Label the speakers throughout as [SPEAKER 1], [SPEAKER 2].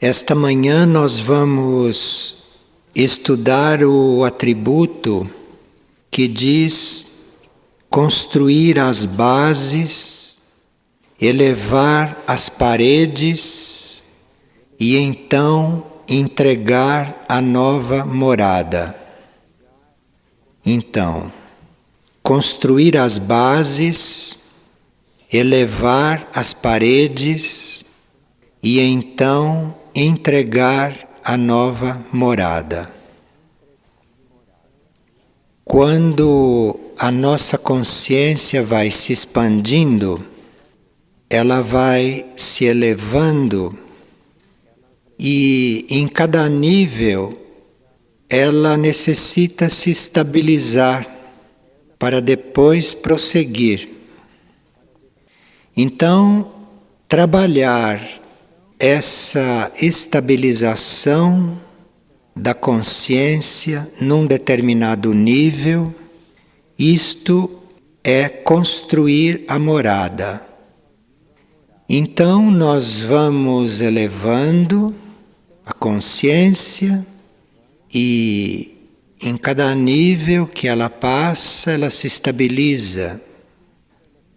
[SPEAKER 1] Esta manhã nós vamos estudar o atributo que diz construir as bases, elevar as paredes e então entregar a nova morada. Então, construir as bases, elevar as paredes e então entregar a nova morada. Quando a nossa consciência vai se expandindo, ela vai se elevando e em cada nível ela necessita se estabilizar para depois prosseguir. Então, trabalhar essa estabilização da consciência num determinado nível, isto é construir a morada. Então nós vamos elevando a consciência e em cada nível que ela passa, ela se estabiliza.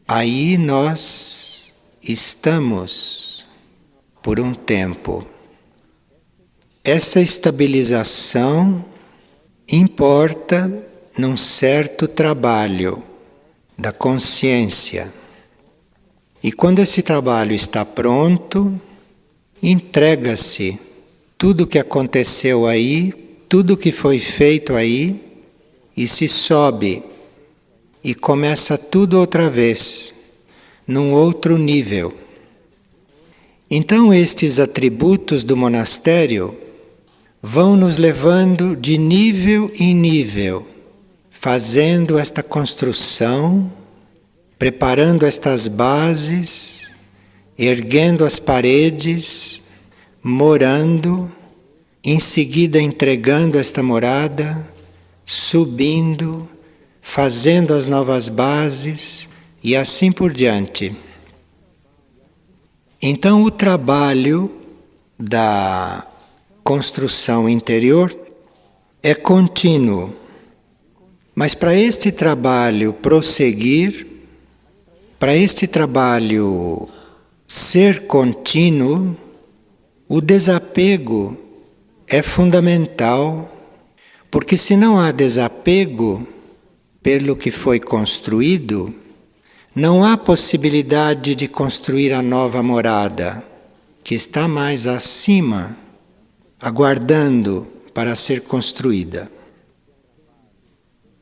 [SPEAKER 1] Aí nós estamos por um tempo. Essa estabilização importa num certo trabalho da consciência. E quando esse trabalho está pronto, entrega-se tudo o que aconteceu aí, tudo o que foi feito aí, e se sobe e começa tudo outra vez, num outro nível. Então estes atributos do monastério vão nos levando de nível em nível, fazendo esta construção, preparando estas bases, erguendo as paredes, morando, em seguida entregando esta morada, subindo, fazendo as novas bases e assim por diante. Então o trabalho da construção interior é contínuo. Mas para este trabalho prosseguir, para este trabalho ser contínuo, o desapego é fundamental, porque se não há desapego pelo que foi construído, não há possibilidade de construir a nova morada, que está mais acima, aguardando para ser construída.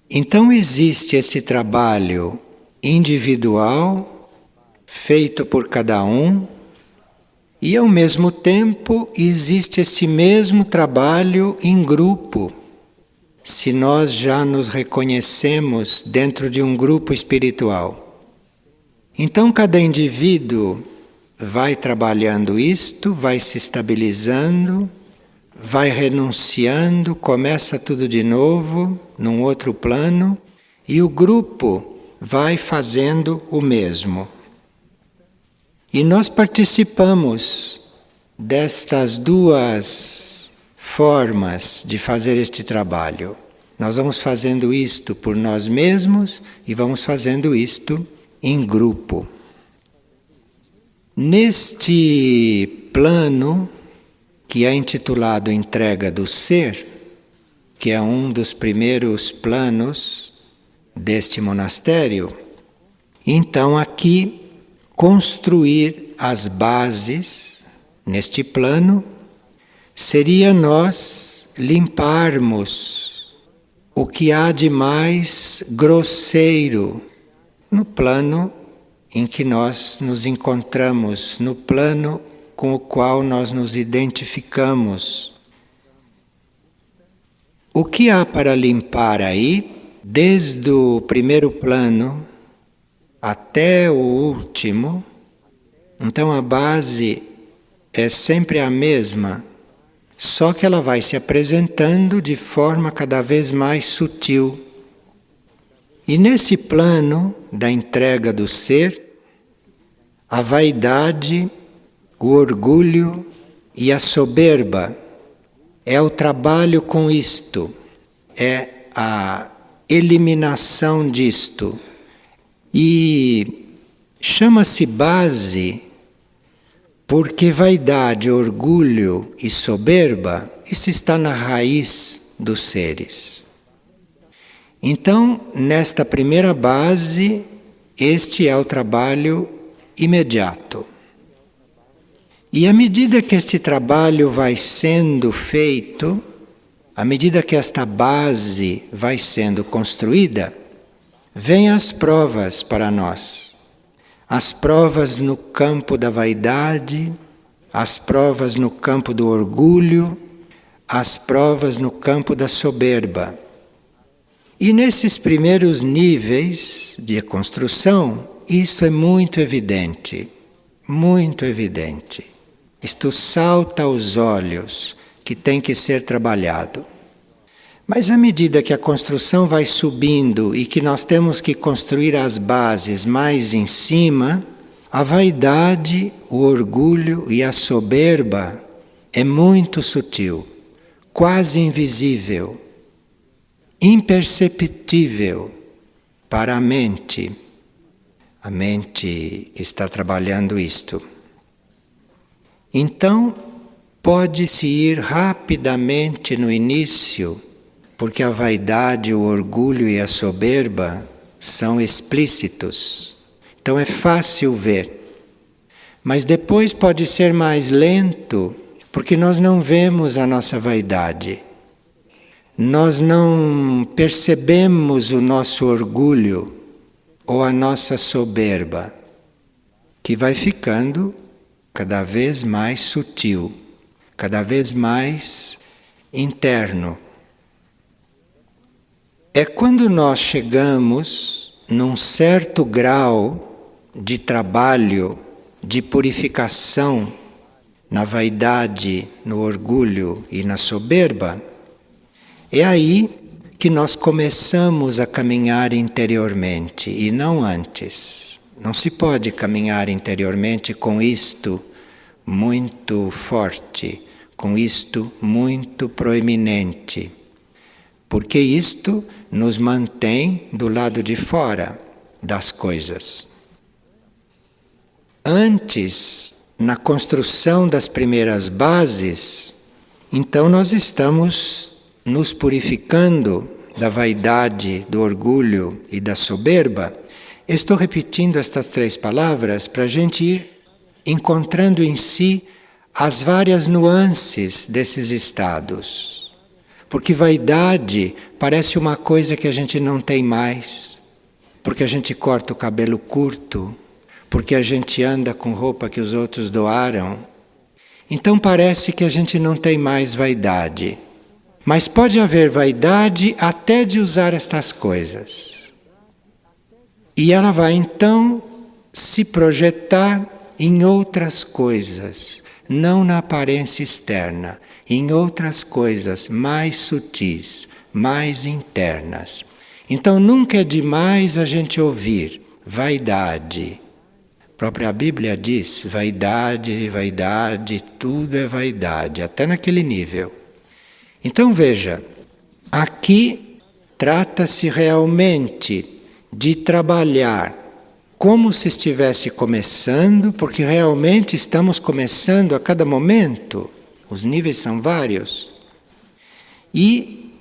[SPEAKER 1] Então existe esse trabalho individual, feito por cada um, e ao mesmo tempo existe esse mesmo trabalho em grupo. Se nós já nos reconhecemos dentro de um grupo espiritual. Então cada indivíduo vai trabalhando isto, vai se estabilizando, vai renunciando, começa tudo de novo, num outro plano, e o grupo vai fazendo o mesmo. E nós participamos destas duas formas de fazer este trabalho. Nós vamos fazendo isto por nós mesmos e vamos fazendo isto em grupo. Neste plano, que é intitulado Entrega do Ser, que é um dos primeiros planos deste monastério, então aqui construir as bases neste plano seria nós limparmos o que há de mais grosseiro no plano em que nós nos encontramos, no plano com o qual nós nos identificamos. O que há para limpar aí, desde o primeiro plano até o último? Então a base é sempre a mesma, só que ela vai se apresentando de forma cada vez mais sutil. E nesse plano da entrega do ser, a vaidade, o orgulho e a soberba é o trabalho com isto, é a eliminação disto. E chama-se base porque vaidade, orgulho e soberba, isso está na raiz dos seres. Então, nesta primeira base, este é o trabalho imediato. E à medida que este trabalho vai sendo feito, à medida que esta base vai sendo construída, vêm as provas para nós. As provas no campo da vaidade, as provas no campo do orgulho, as provas no campo da soberba. E nesses primeiros níveis de construção, isto é muito evidente, muito evidente. Isto salta aos olhos que tem que ser trabalhado. Mas à medida que a construção vai subindo e que nós temos que construir as bases mais em cima, a vaidade, o orgulho e a soberba é muito sutil, quase invisível, imperceptível para a mente que está trabalhando isto. Então, pode-se ir rapidamente no início, porque a vaidade, o orgulho e a soberba são explícitos. Então é fácil ver. Mas depois pode ser mais lento, porque nós não vemos a nossa vaidade. Nós não percebemos o nosso orgulho ou a nossa soberba, que vai ficando cada vez mais sutil, cada vez mais interno. É quando nós chegamos num certo grau de trabalho, de purificação na vaidade, no orgulho e na soberba, é aí que nós começamos a caminhar interiormente e não antes. Não se pode caminhar interiormente com isto muito forte, com isto muito proeminente, porque isto nos mantém do lado de fora das coisas. Antes, na construção das primeiras bases, então nós estamos nos purificando da vaidade, do orgulho e da soberba. Estou repetindo estas 3 palavras para a gente ir encontrando em si as várias nuances desses estados. Porque vaidade parece uma coisa que a gente não tem mais, porque a gente corta o cabelo curto, porque a gente anda com roupa que os outros doaram. Então parece que a gente não tem mais vaidade. Mas pode haver vaidade até de usar estas coisas. E ela vai então se projetar em outras coisas, não na aparência externa, em outras coisas mais sutis, mais internas. Então nunca é demais a gente ouvir vaidade. A própria Bíblia diz, vaidade, vaidade, tudo é vaidade, até naquele nível. Então veja, aqui trata-se realmente de trabalhar como se estivesse começando, porque realmente estamos começando a cada momento, os níveis são vários, e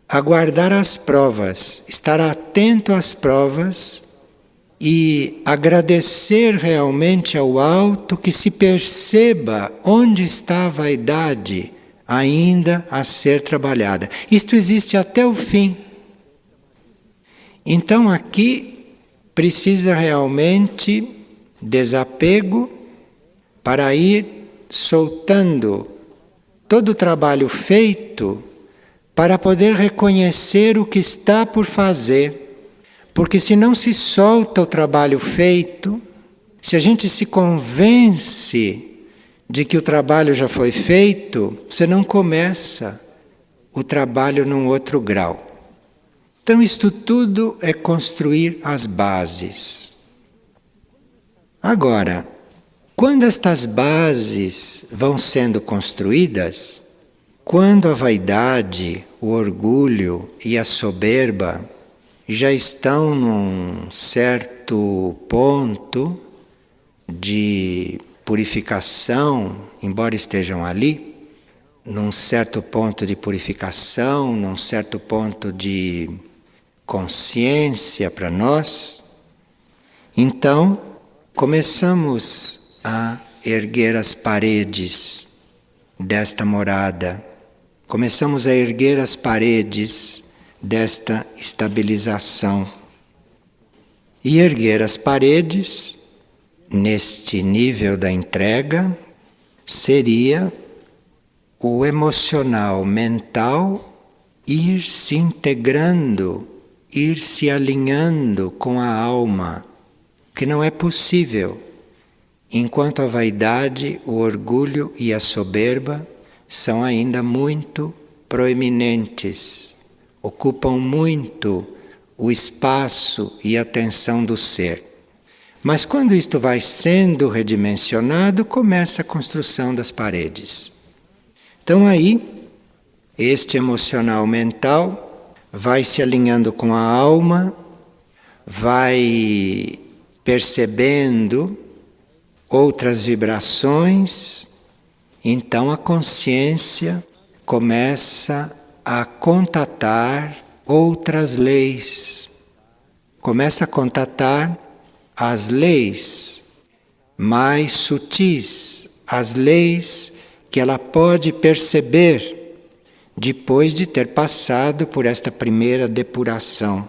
[SPEAKER 1] aguardar as provas, estar atento às provas e agradecer realmente ao alto que se perceba onde está a vaidade ainda a ser trabalhada. Isto existe até o fim. Então aqui precisa realmente desapego para ir soltando todo o trabalho feito para poder reconhecer o que está por fazer. Porque se não se solta o trabalho feito, se a gente se convence de que o trabalho já foi feito, você não começa o trabalho num outro grau. Então isto tudo é construir as bases. Agora, quando estas bases vão sendo construídas, quando a vaidade, o orgulho e a soberba já estão num certo ponto de purificação, embora estejam ali, num certo ponto de purificação, num certo ponto de consciência para nós, então começamos a erguer as paredes desta morada, começamos a erguer as paredes desta estabilização. E erguer as paredes, neste nível da entrega, seria o emocional mental ir se integrando, ir se alinhando com a alma, que não é possível enquanto a vaidade, o orgulho e a soberba são ainda muito proeminentes, ocupam muito o espaço e a atenção do ser. Mas quando isto vai sendo redimensionado, começa a construção das paredes. Então aí, este emocional mental vai se alinhando com a alma, vai percebendo outras vibrações, então a consciência começa a contatar outras leis, começa a contatar as leis mais sutis, as leis que ela pode perceber depois de ter passado por esta primeira depuração.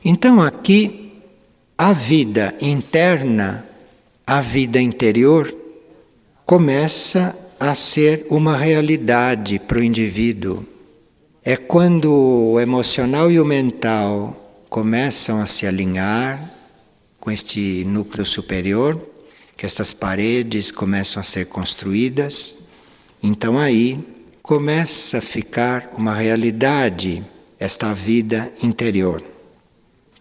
[SPEAKER 1] Então aqui a vida interna, a vida interior, começa a ser uma realidade para o indivíduo. É quando o emocional e o mental começam a se alinhar com este núcleo superior, que estas paredes começam a ser construídas. Então aí começa a ficar uma realidade esta vida interior.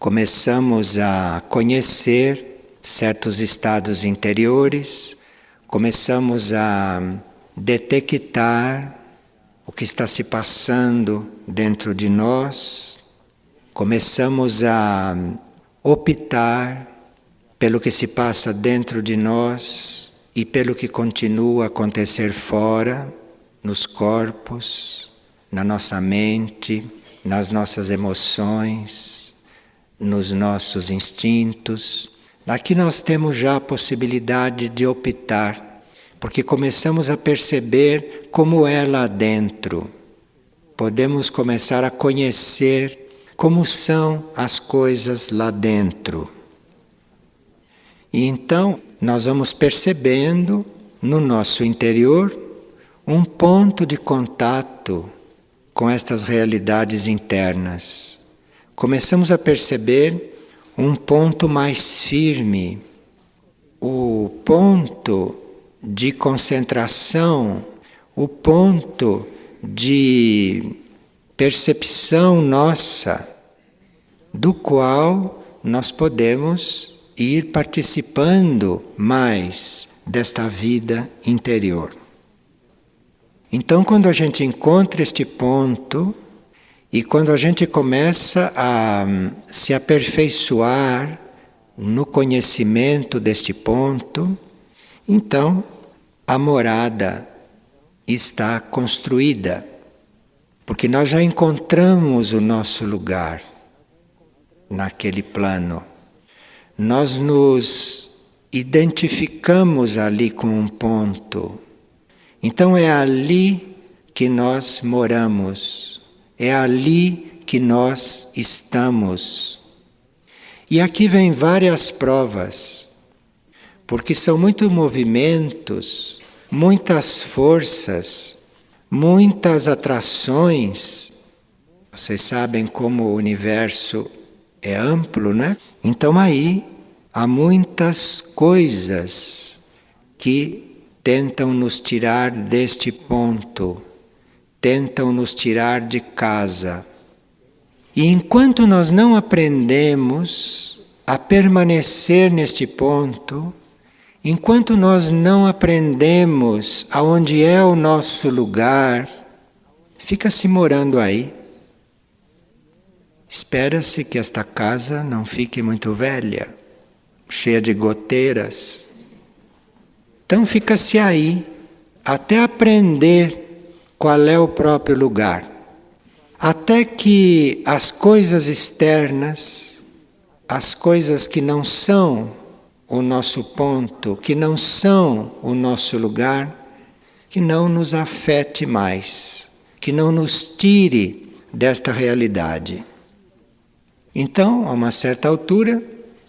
[SPEAKER 1] Começamos a conhecer certos estados interiores, começamos a detectar o que está se passando dentro de nós, começamos a optar pelo que se passa dentro de nós e pelo que continua a acontecer fora, nos corpos, na nossa mente, nas nossas emoções, nos nossos instintos. Aqui nós temos já a possibilidade de optar, porque começamos a perceber como é lá dentro. Podemos começar a conhecer como são as coisas lá dentro. E então nós vamos percebendo no nosso interior um ponto de contato com estas realidades internas. Começamos a perceber um ponto mais firme, o ponto de concentração, o ponto de percepção nossa, do qual nós podemos ir participando mais desta vida interior. Então, quando a gente encontra este ponto, e quando a gente começa a se aperfeiçoar no conhecimento deste ponto, então a morada está construída, porque nós já encontramos o nosso lugar naquele plano. Nós nos identificamos ali com um ponto. Então é ali que nós moramos. É ali que nós estamos. E aqui vem várias provas, porque são muitos movimentos, muitas forças, muitas atrações. Vocês sabem como o universo é amplo, né? Então aí há muitas coisas que tentam nos tirar deste ponto, tentam nos tirar de casa. E enquanto nós não aprendemos a permanecer neste ponto, Enquanto nós não aprendemos aonde é o nosso lugar, fica-se morando aí. Espera-se que esta casa não fique muito velha, cheia de goteiras. Então fica-se aí, até aprender qual é o próprio lugar. Até que as coisas externas, as coisas que não são o nosso ponto, que não são o nosso lugar, que não nos afete mais, que não nos tire desta realidade. Então, a uma certa altura,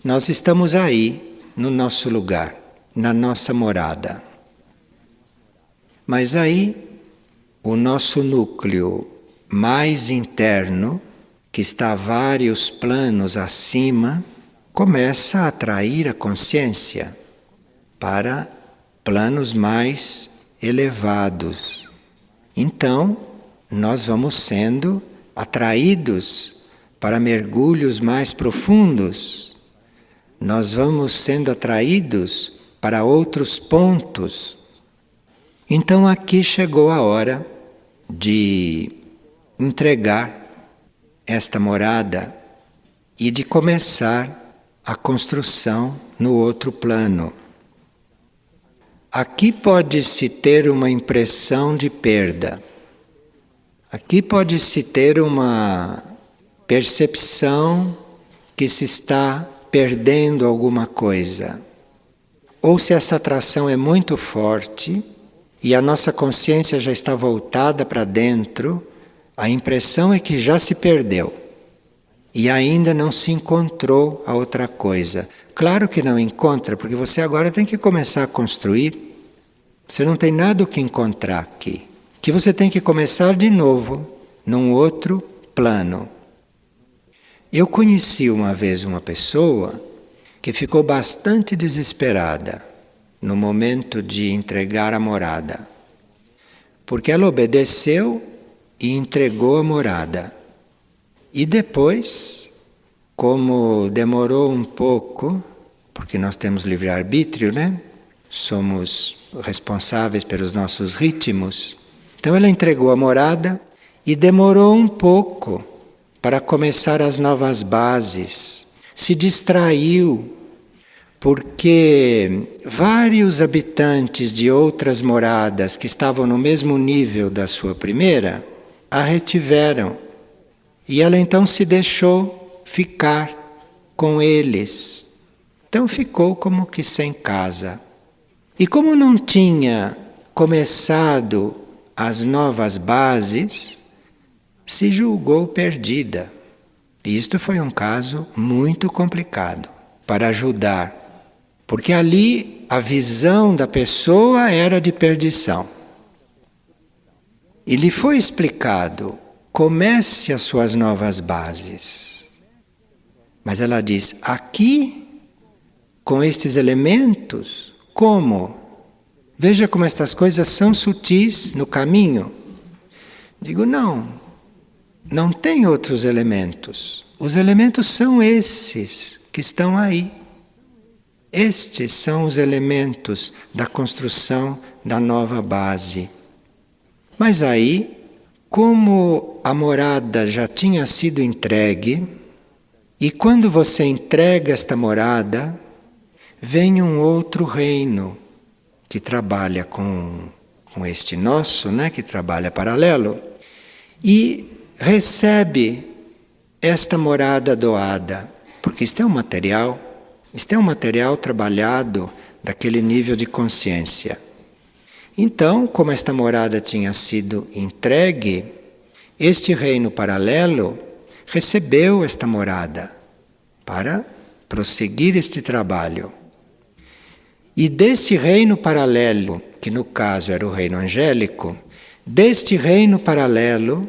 [SPEAKER 1] nós estamos aí, no nosso lugar, na nossa morada. Mas aí, o nosso núcleo mais interno, que está vários planos acima, começa a atrair a consciência para planos mais elevados. Então, nós vamos sendo atraídos para mergulhos mais profundos. Nós vamos sendo atraídos para outros pontos. Então aqui chegou a hora de entregar esta morada e de começar a construção no outro plano. Aqui pode-se ter uma impressão de perda. Aqui pode-se ter uma percepção que se está perdendo alguma coisa. Ou se essa atração é muito forte e a nossa consciência já está voltada para dentro, a impressão é que já se perdeu. E ainda não se encontrou a outra coisa. Claro que não encontra, porque você agora tem que começar a construir. Você não tem nada o que encontrar aqui. Que você tem que começar de novo, num outro plano. Eu conheci uma vez uma pessoa que ficou bastante desesperada no momento de entregar a morada. Porque ela obedeceu e entregou a morada. E depois, como demorou um pouco, porque nós temos livre-arbítrio, né? Somos responsáveis pelos nossos ritmos. Então ela entregou a morada e demorou um pouco para começar as novas bases. Se distraiu, porque vários habitantes de outras moradas que estavam no mesmo nível da sua primeira, a retiveram. E ela então se deixou ficar com eles. Então ficou como que sem casa. E como não tinha começado as novas bases, se julgou perdida. E isto foi um caso muito complicado para ajudar. Porque ali a visão da pessoa era de perdição. E lhe foi explicado: comece as suas novas bases. Mas ela diz: aqui, com estes elementos, como? Veja como estas coisas são sutis no caminho. Digo, não tem outros elementos. Os elementos são esses que estão aí. Estes são os elementos da construção da nova base. Mas aí, como a morada já tinha sido entregue, e quando você entrega esta morada, vem um outro reino que trabalha com este nosso, né, que trabalha paralelo, e recebe esta morada doada, porque isto é um material trabalhado daquele nível de consciência. Então, como esta morada tinha sido entregue, este reino paralelo recebeu esta morada para prosseguir este trabalho. E deste reino paralelo, que no caso era o reino angélico, deste reino paralelo,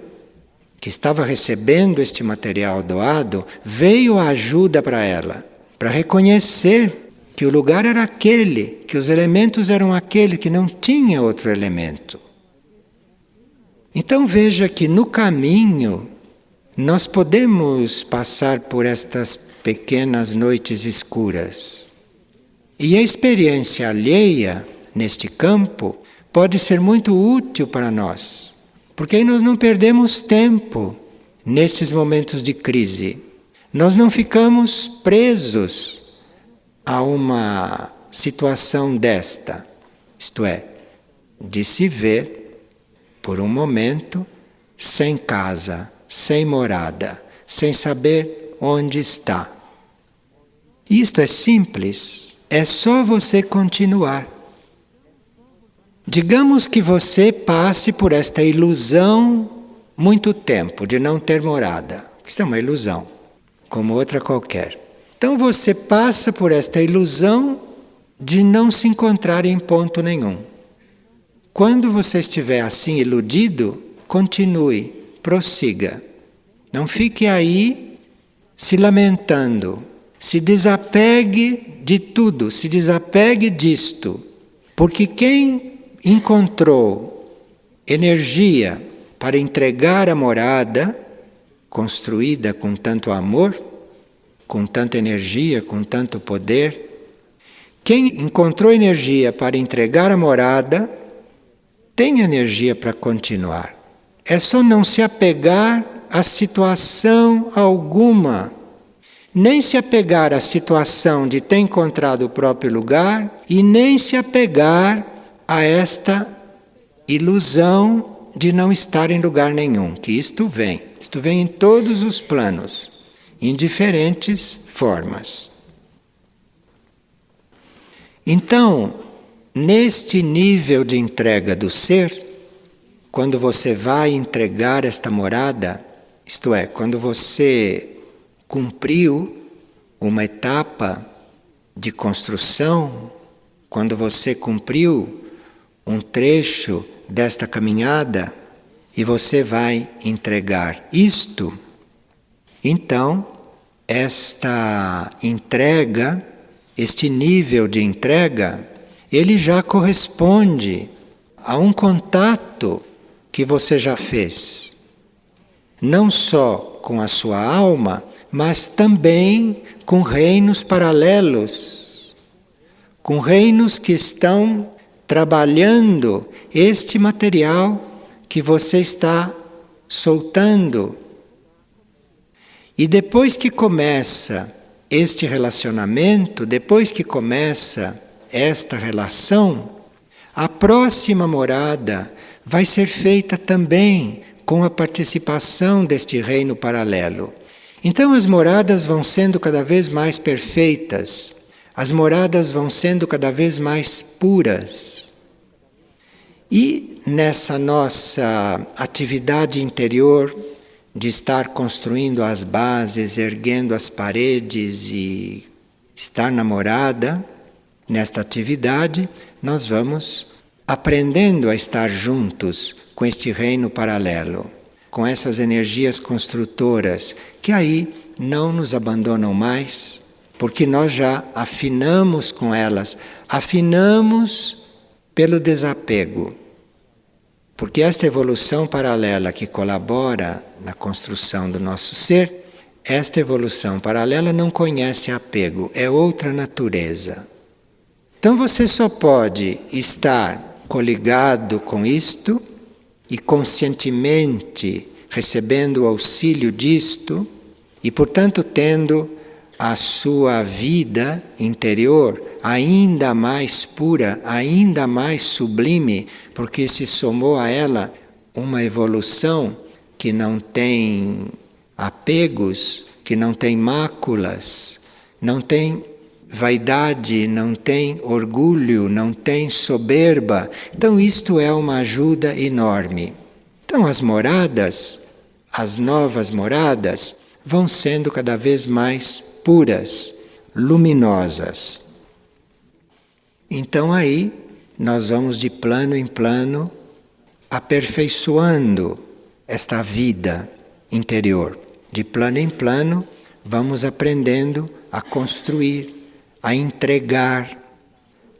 [SPEAKER 1] que estava recebendo este material doado, veio a ajuda para ela, para reconhecer que o lugar era aquele, que os elementos eram aquele, que não tinha outro elemento. Então veja que no caminho nós podemos passar por estas pequenas noites escuras. E a experiência alheia, neste campo, pode ser muito útil para nós, porque aí nós não perdemos tempo nesses momentos de crise. Nós não ficamos presos a uma situação desta, isto é, de se ver, por um momento, sem casa, sem morada, sem saber onde está. Isto é simples, é só você continuar. Digamos que você passe por esta ilusão muito tempo de não ter morada. Isso é uma ilusão, como outra qualquer. Então você passa por esta ilusão de não se encontrar em ponto nenhum. Quando você estiver assim iludido, continue, prossiga. Não fique aí se lamentando. Se desapegue de tudo, se desapegue disto. Porque quem encontrou energia para entregar a morada, construída com tanto amor, com tanta energia, com tanto poder, quem encontrou energia para entregar a morada, tem energia para continuar. É só não se apegar a situação alguma. Nem se apegar à situação de ter encontrado o próprio lugar e nem se apegar a esta ilusão de não estar em lugar nenhum, que isto vem em todos os planos, em diferentes formas. Então, neste nível de entrega do ser, quando você vai entregar esta morada, isto é, quando você cumpriu uma etapa de construção, quando você cumpriu um trecho desta caminhada e você vai entregar isto, então esta entrega, este nível de entrega, ele já corresponde a um contato que você já fez, não só com a sua alma, mas também com reinos paralelos, com reinos que estão trabalhando este material que você está soltando. E depois que começa este relacionamento, depois que começa esta relação, a próxima morada vai ser feita também com a participação deste reino paralelo. Então as moradas vão sendo cada vez mais perfeitas, as moradas vão sendo cada vez mais puras. E nessa nossa atividade interior de estar construindo as bases, erguendo as paredes e estar na morada, nesta atividade, nós vamos aprendendo a estar juntos com este reino paralelo, com essas energias construtoras que aí não nos abandonam mais, porque nós já afinamos com elas, afinamos pelo desapego. Porque esta evolução paralela que colabora na construção do nosso ser, esta evolução paralela não conhece apego, é outra natureza. Então você só pode estar coligado com isto e conscientemente recebendo o auxílio disto e, portanto, tendo a sua vida interior ainda mais pura, ainda mais sublime, porque se somou a ela uma evolução que não tem apegos, que não tem máculas, não tem vaidade, não tem orgulho, não tem soberba. Então isto é uma ajuda enorme. Então as moradas, as novas moradas, vão sendo cada vez mais puras, luminosas. Então aí nós vamos de plano em plano aperfeiçoando esta vida interior. De plano em plano vamos aprendendo a construir, a entregar,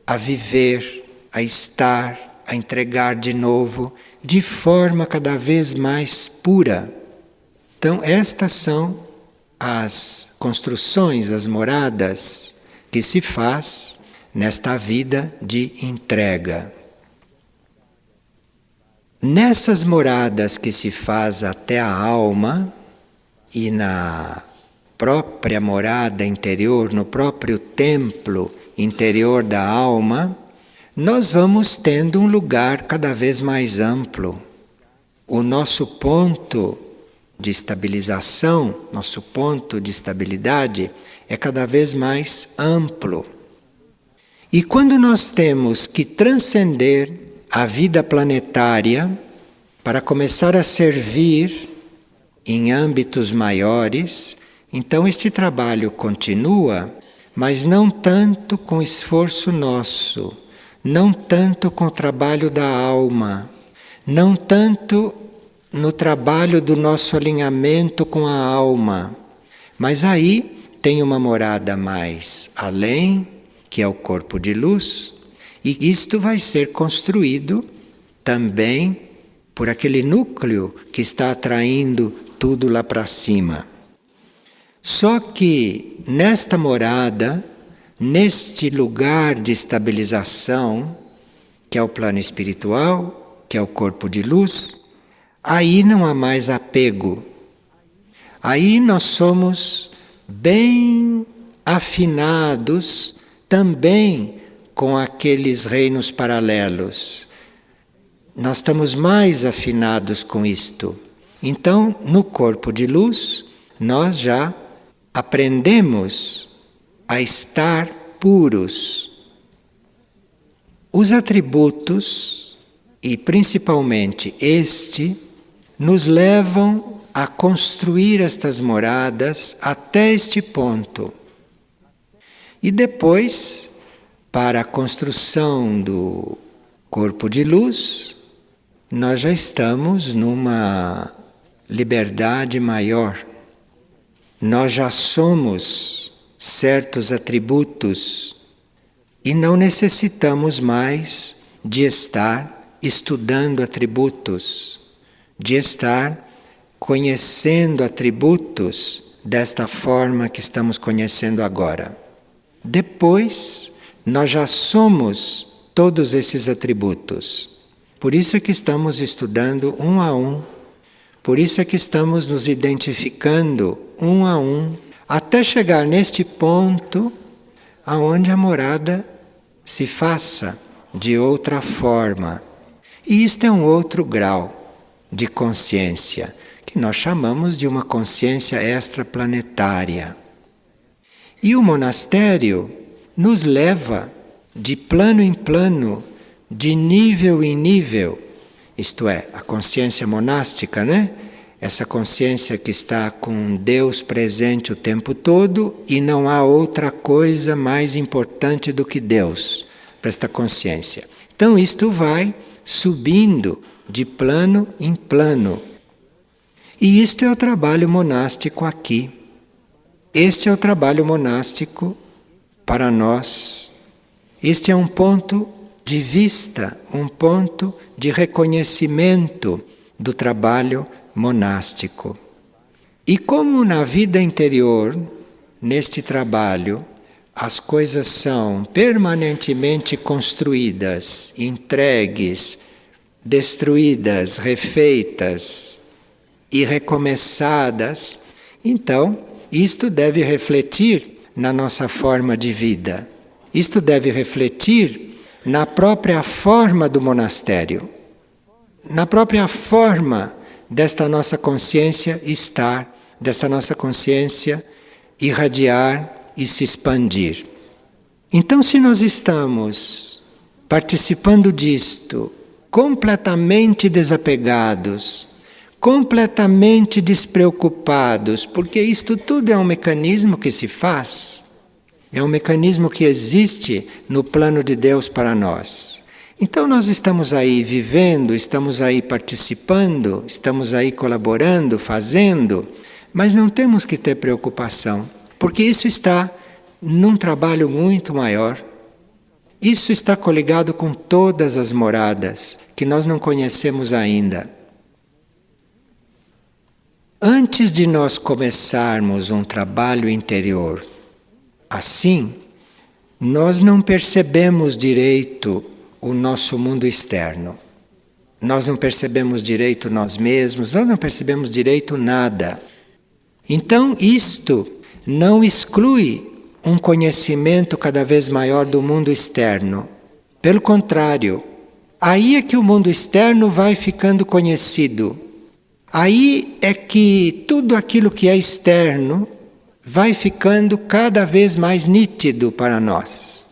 [SPEAKER 1] a viver, a estar, a entregar de novo, de forma cada vez mais pura. Então estas são as construções, as moradas que se faz nesta vida de entrega. Nessas moradas que se faz até a alma e na própria morada interior, no próprio templo interior da alma, nós vamos tendo um lugar cada vez mais amplo. O nosso ponto de estabilização, nosso ponto de estabilidade é cada vez mais amplo. E quando nós temos que transcender a vida planetária para começar a servir em âmbitos maiores, então este trabalho continua, mas não tanto com esforço nosso, não tanto com o trabalho da alma, não tanto no trabalho do nosso alinhamento com a alma, mas aí tem uma morada mais além, que é o corpo de luz, e isto vai ser construído também por aquele núcleo que está atraindo tudo lá para cima. Só que nesta morada, neste lugar de estabilização, que é o plano espiritual, que é o corpo de luz, aí não há mais apego. Aí nós somos bem afinados também com aqueles reinos paralelos. Nós estamos mais afinados com isto. Então, no corpo de luz, nós já aprendemos a estar puros. Os atributos, e principalmente este, nos levam a construir estas moradas até este ponto. E depois, para a construção do corpo de luz, nós já estamos numa liberdade maior. Nós já somos certos atributos e não necessitamos mais de estar estudando atributos, de estar conhecendo atributos desta forma que estamos conhecendo agora. Depois, nós já somos todos esses atributos. Por isso é que estamos estudando um a um. Por isso é que estamos nos identificando um a um, até chegar neste ponto aonde a morada se faça de outra forma. E isto é um outro grau de consciência, que nós chamamos de uma consciência extraplanetária. E o monastério nos leva de plano em plano, de nível em nível, isto é, a consciência monástica, né? Essa consciência que está com Deus presente o tempo todo e não há outra coisa mais importante do que Deus para esta consciência. Então isto vai subindo de plano em plano. E isto é o trabalho monástico aqui. Este é o trabalho monástico para nós. Este é um ponto de vista, um ponto de reconhecimento do trabalho monástico. E como na vida interior, neste trabalho, as coisas são permanentemente construídas, entregues, destruídas, refeitas e recomeçadas, então isto deve refletir na nossa forma de vida. Isto deve refletir na própria forma do monastério, na própria forma desta nossa consciência estar, desta nossa consciência irradiar e se expandir. Então, se nós estamos participando disto, completamente desapegados, completamente despreocupados, porque isto tudo é um mecanismo que se faz, é um mecanismo que existe no plano de Deus para nós. Então nós estamos aí vivendo, estamos aí participando, estamos aí colaborando, fazendo, mas não temos que ter preocupação, porque isso está num trabalho muito maior. Isso está coligado com todas as moradas que nós não conhecemos ainda. Antes de nós começarmos um trabalho interior assim, nós não percebemos direito o nosso mundo externo. Nós não percebemos direito nós mesmos, nós não percebemos direito nada. Então, isto não exclui um conhecimento cada vez maior do mundo externo. Pelo contrário, aí é que o mundo externo vai ficando conhecido. Aí é que tudo aquilo que é externo vai ficando cada vez mais nítido para nós.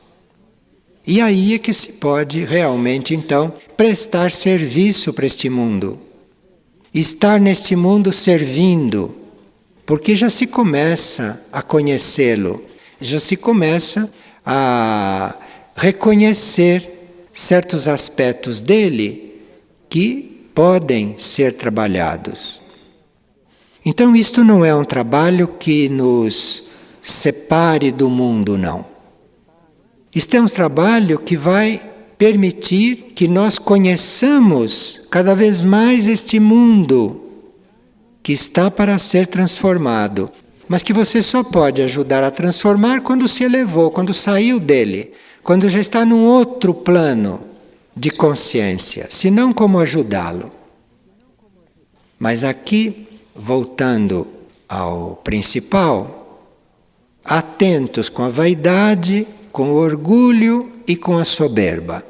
[SPEAKER 1] E aí é que se pode realmente, então, prestar serviço para este mundo. Estar neste mundo servindo, porque já se começa a conhecê-lo, já se começa a reconhecer certos aspectos dele que podem ser trabalhados. Então isto não é um trabalho que nos separe do mundo, não. Isto é um trabalho que vai permitir que nós conheçamos cada vez mais este mundo que está para ser transformado, mas que você só pode ajudar a transformar quando se elevou, quando saiu dele, quando já está num outro plano de consciência, senão como ajudá-lo. Mas aqui, voltando ao principal, atentos com a vaidade, com o orgulho e com a soberba.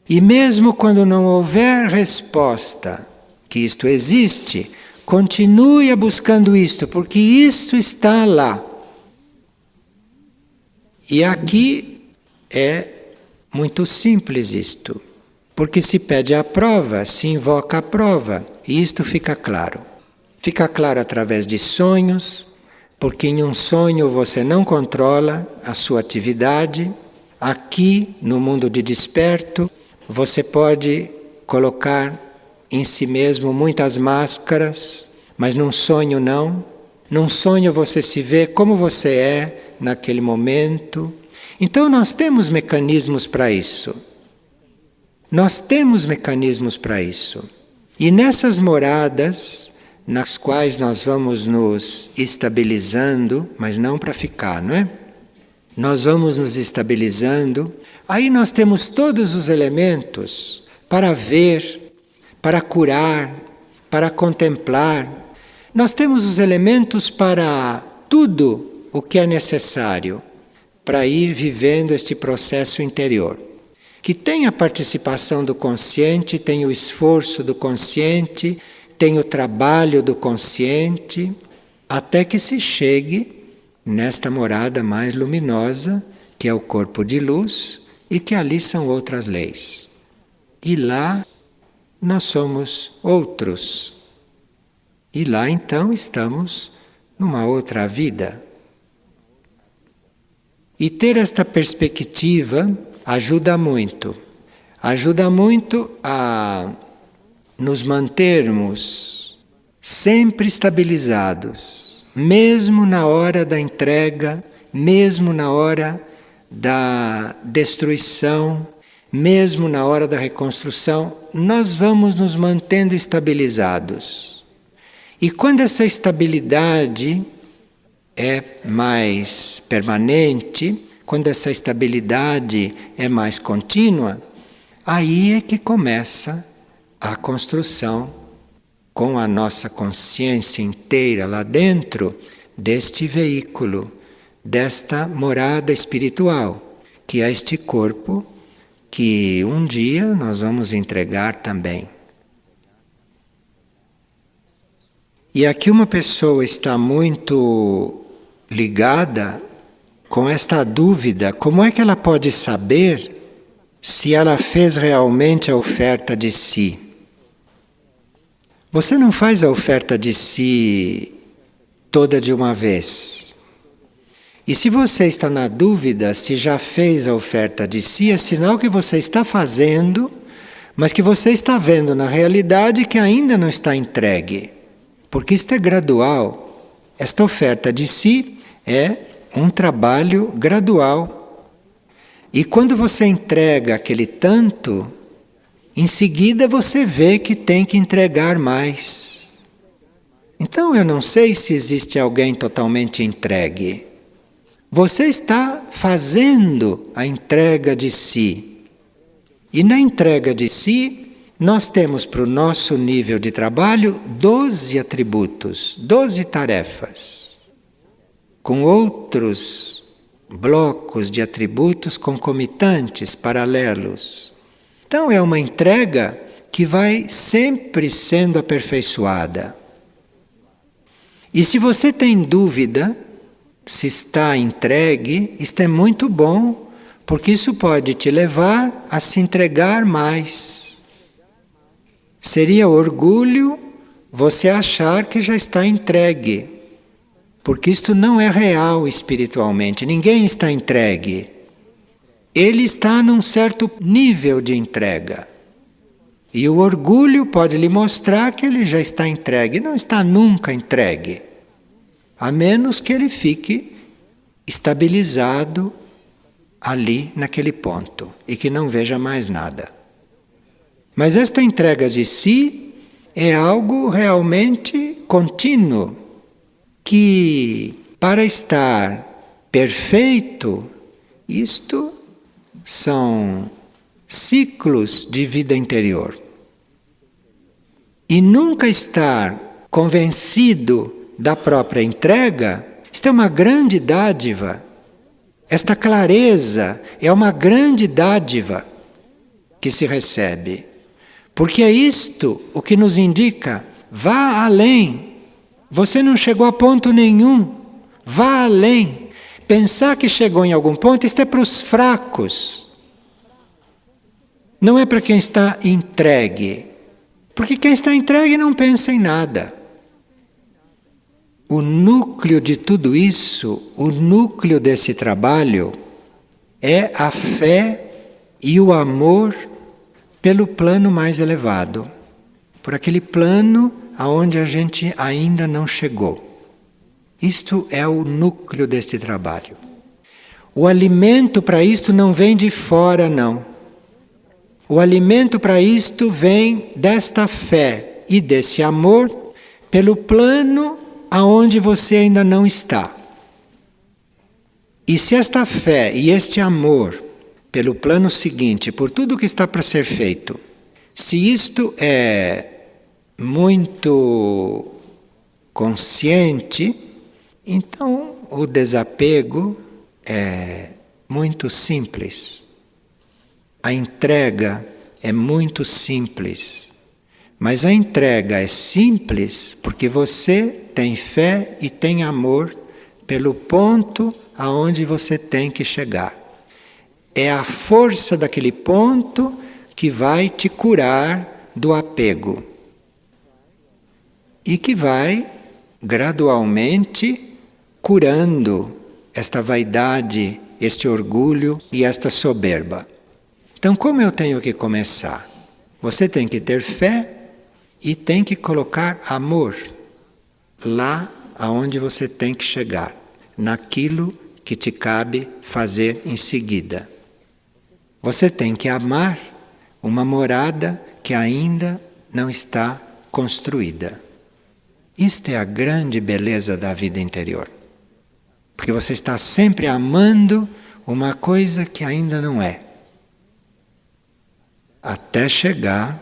[SPEAKER 1] E mesmo quando não houver resposta que isto existe, continue buscando isto, porque isto está lá. E aqui é muito simples isto, porque se pede a prova, se invoca a prova, e isto fica claro. Fica claro através de sonhos, porque em um sonho você não controla a sua atividade. Aqui, no mundo de desperto, você pode colocar em si mesmo muitas máscaras, mas num sonho não. Num sonho você se vê como você é naquele momento. Então nós temos mecanismos para isso. Nós temos mecanismos para isso. E nessas moradas, nas quais nós vamos nos estabilizando, mas não para ficar, não é? Nós vamos nos estabilizando, aí nós temos todos os elementos para ver, para curar, para contemplar. Nós temos os elementos para tudo o que é necessário para ir vivendo este processo interior, que tem a participação do consciente, tem o esforço do consciente, tem o trabalho do consciente, até que se chegue nesta morada mais luminosa, que é o corpo de luz, e que ali são outras leis. E lá nós somos outros. E lá então estamos numa outra vida. E ter esta perspectiva ajuda muito. Ajuda muito a nos mantermos sempre estabilizados, mesmo na hora da entrega, mesmo na hora da destruição, mesmo na hora da reconstrução, nós vamos nos mantendo estabilizados. E quando essa estabilidade é mais permanente, quando essa estabilidade é mais contínua, aí é que começa a construção, com a nossa consciência inteira lá dentro, deste veículo, desta morada espiritual, que é este corpo que um dia nós vamos entregar também. E aqui uma pessoa está muito ligada com esta dúvida: como é que ela pode saber se ela fez realmente a oferta de si? Você não faz a oferta de si toda de uma vez. E se você está na dúvida se já fez a oferta de si, é sinal que você está fazendo, mas que você está vendo na realidade que ainda não está entregue. Porque isto é gradual. Esta oferta de si é um trabalho gradual. E quando você entrega aquele tanto, em seguida você vê que tem que entregar mais. Então eu não sei se existe alguém totalmente entregue. Você está fazendo a entrega de si. E na entrega de si, nós temos para o nosso nível de trabalho 12 atributos, 12 tarefas, com outros blocos de atributos concomitantes, paralelos. Então é uma entrega que vai sempre sendo aperfeiçoada. E se você tem dúvida se está entregue, isto é muito bom, porque isso pode te levar a se entregar mais. Seria orgulho você achar que já está entregue, porque isto não é real espiritualmente, ninguém está entregue. Ele está num certo nível de entrega. E o orgulho pode lhe mostrar que ele já está entregue, não está nunca entregue, a menos que ele fique estabilizado ali naquele ponto e que não veja mais nada. Mas esta entrega de si é algo realmente contínuo, que para estar perfeito, isto são ciclos de vida interior. E nunca estar convencido da própria entrega, isto é uma grande dádiva. Esta clareza é uma grande dádiva que se recebe. Porque é isto o que nos indica, vá além. Você não chegou a ponto nenhum, vá além. Pensar que chegou em algum ponto, isto é para os fracos. Não é para quem está entregue. Porque quem está entregue não pensa em nada. O núcleo de tudo isso, o núcleo desse trabalho, é a fé e o amor pelo plano mais elevado, por aquele plano aonde a gente ainda não chegou. Isto é o núcleo deste trabalho. O alimento para isto não vem de fora, não. O alimento para isto vem desta fé e desse amor pelo plano aonde você ainda não está. E se esta fé e este amor pelo plano seguinte, por tudo que está para ser feito, se isto é muito consciente, então o desapego é muito simples. A entrega é muito simples. Mas a entrega é simples porque você tem fé e tem amor pelo ponto aonde você tem que chegar. É a força daquele ponto que vai te curar do apego. E que vai gradualmente curando esta vaidade, este orgulho e esta soberba. Então, como eu tenho que começar? Você tem que ter fé e tem que colocar amor lá aonde você tem que chegar, naquilo que te cabe fazer em seguida. Você tem que amar uma morada que ainda não está construída. Isto é a grande beleza da vida interior. Porque você está sempre amando uma coisa que ainda não é. Até chegar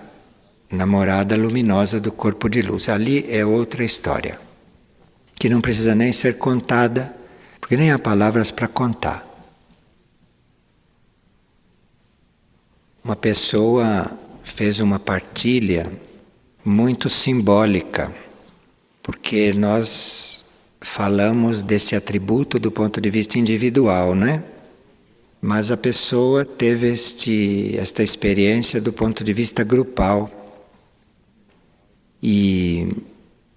[SPEAKER 1] na morada luminosa do corpo de luz. Ali é outra história, que não precisa nem ser contada, porque nem há palavras para contar. Uma pessoa fez uma partilha muito simbólica, porque nós falamos desse atributo do ponto de vista individual, né? Mas a pessoa teve esta experiência do ponto de vista grupal. E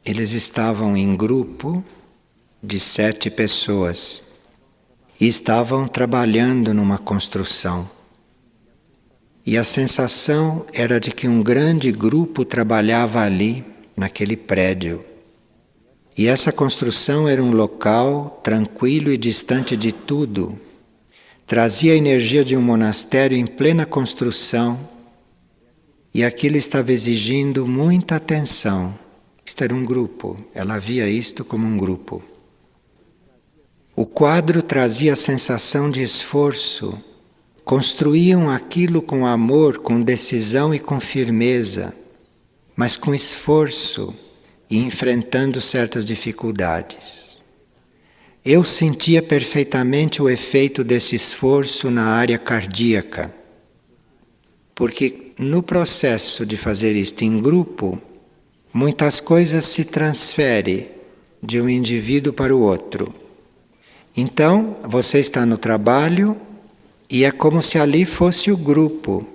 [SPEAKER 1] eles estavam em grupo de 7 pessoas e estavam trabalhando numa construção. E a sensação era de que um grande grupo trabalhava ali, naquele prédio. E essa construção era um local tranquilo e distante de tudo. Trazia a energia de um monastério em plena construção. E aquilo estava exigindo muita atenção. Isto era um grupo, ela via isto como um grupo. O quadro trazia a sensação de esforço. Construíam aquilo com amor, com decisão e com firmeza, mas com esforço e enfrentando certas dificuldades. Eu sentia perfeitamente o efeito desse esforço na área cardíaca, porque no processo de fazer isto em grupo, muitas coisas se transferem de um indivíduo para o outro. Então, você está no trabalho e é como se ali fosse o grupo.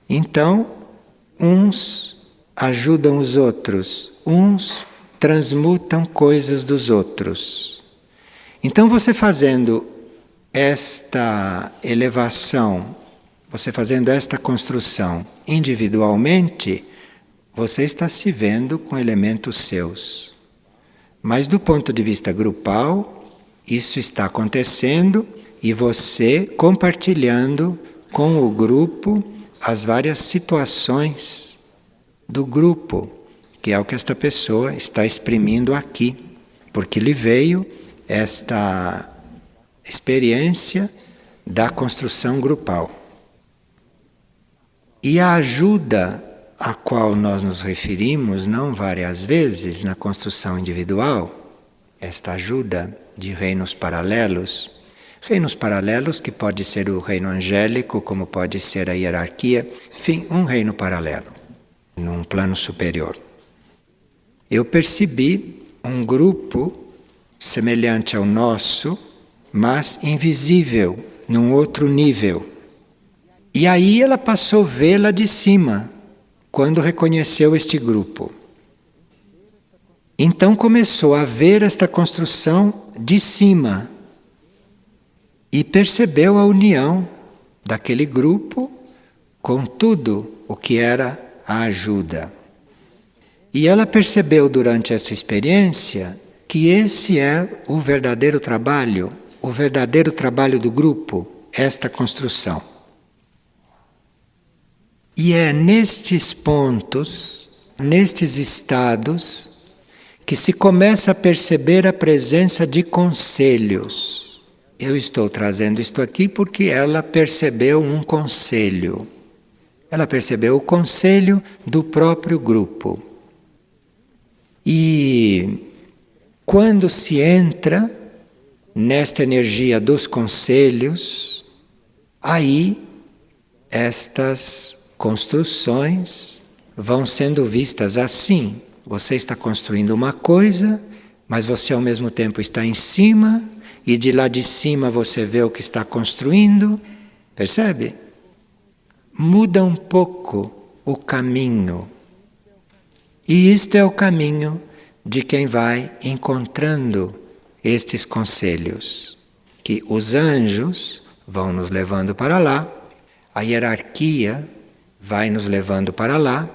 [SPEAKER 1] Então, uns ajudam os outros, uns transmutam coisas dos outros. Então, você fazendo esta elevação, você fazendo esta construção individualmente, você está se vendo com elementos seus. Mas do ponto de vista grupal, isso está acontecendo e você compartilhando com o grupo as várias situações do grupo, que é o que esta pessoa está exprimindo aqui, porque lhe veio esta experiência da construção grupal. E a ajuda a qual nós nos referimos, não várias vezes, na construção individual, esta ajuda de reinos paralelos que pode ser o reino angélico, como pode ser a hierarquia, enfim, um reino paralelo, num plano superior. Eu percebi um grupo semelhante ao nosso, mas invisível, num outro nível. E aí ela passou a vê-la de cima, quando reconheceu este grupo. Então começou a ver esta construção de cima e percebeu a união daquele grupo com tudo o que era a ajuda. E ela percebeu durante essa experiência que esse é o verdadeiro trabalho do grupo, esta construção. E é nestes pontos, nestes estados, que se começa a perceber a presença de conselhos. Eu estou trazendo isto aqui porque ela percebeu um conselho. Ela percebeu o conselho do próprio grupo. E quando se entra nesta energia dos conselhos, aí estas construções vão sendo vistas assim. Você está construindo uma coisa, mas você ao mesmo tempo está em cima, e de lá de cima você vê o que está construindo. Percebe? Muda um pouco o caminho. E isto é o caminho de quem vai encontrando estes conselhos, que os anjos vão nos levando para lá, a hierarquia vai nos levando para lá,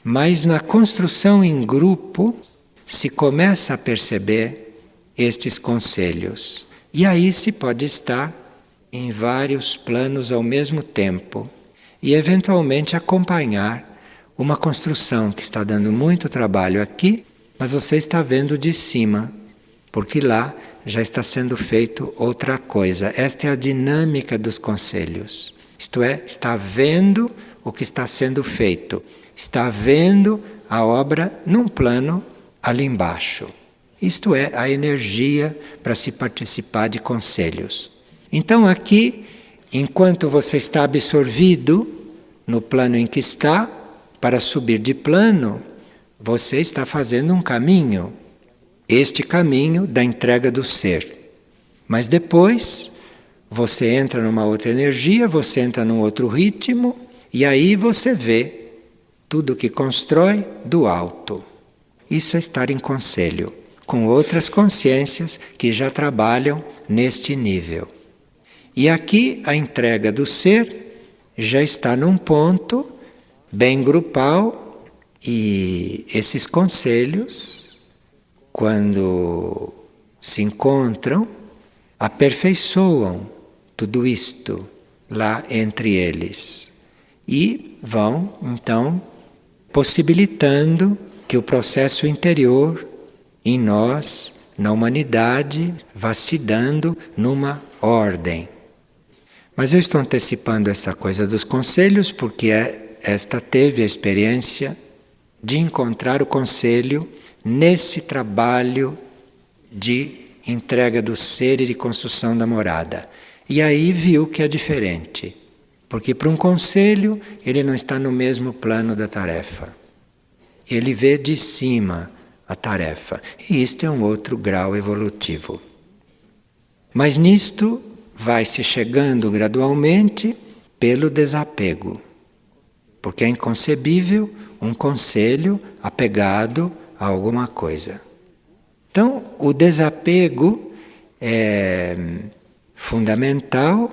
[SPEAKER 1] mas na construção em grupo se começa a perceber estes conselhos. E aí se pode estar em vários planos ao mesmo tempo e eventualmente acompanhar uma construção que está dando muito trabalho aqui, mas você está vendo de cima, porque lá já está sendo feito outra coisa. Esta é a dinâmica dos conselhos. Isto é, está vendo o que está sendo feito, está vendo a obra num plano ali embaixo. Isto é a energia para se participar de conselhos. Então aqui, enquanto você está absorvido no plano em que está, para subir de plano, você está fazendo um caminho, este caminho da entrega do ser. Mas depois, você entra numa outra energia, você entra num outro ritmo, e aí você vê tudo que constrói do alto. Isso é estar em conselho com outras consciências que já trabalham neste nível. E aqui a entrega do ser já está num ponto bem grupal, e esses conselhos, quando se encontram, aperfeiçoam tudo isto lá entre eles e vão então possibilitando que o processo interior em nós na humanidade, vá se dando numa ordem. Mas eu estou antecipando essa coisa dos conselhos porque esta teve a experiência de encontrar o conselho nesse trabalho de entrega do ser e de construção da morada. E aí viu que é diferente. Porque para um conselho, ele não está no mesmo plano da tarefa. Ele vê de cima a tarefa. E isto é um outro grau evolutivo. Mas nisto vai se chegando gradualmente pelo desapego. Porque é inconcebível um conselho apegado a alguma coisa. Então, o desapego é fundamental,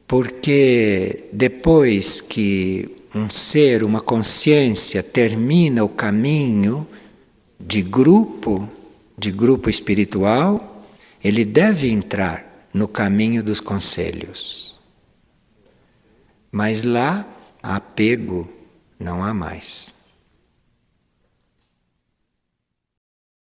[SPEAKER 1] porque depois que um ser, uma consciência, termina o caminho de grupo espiritual, ele deve entrar no caminho dos conselhos. Mas lá, apego não há mais.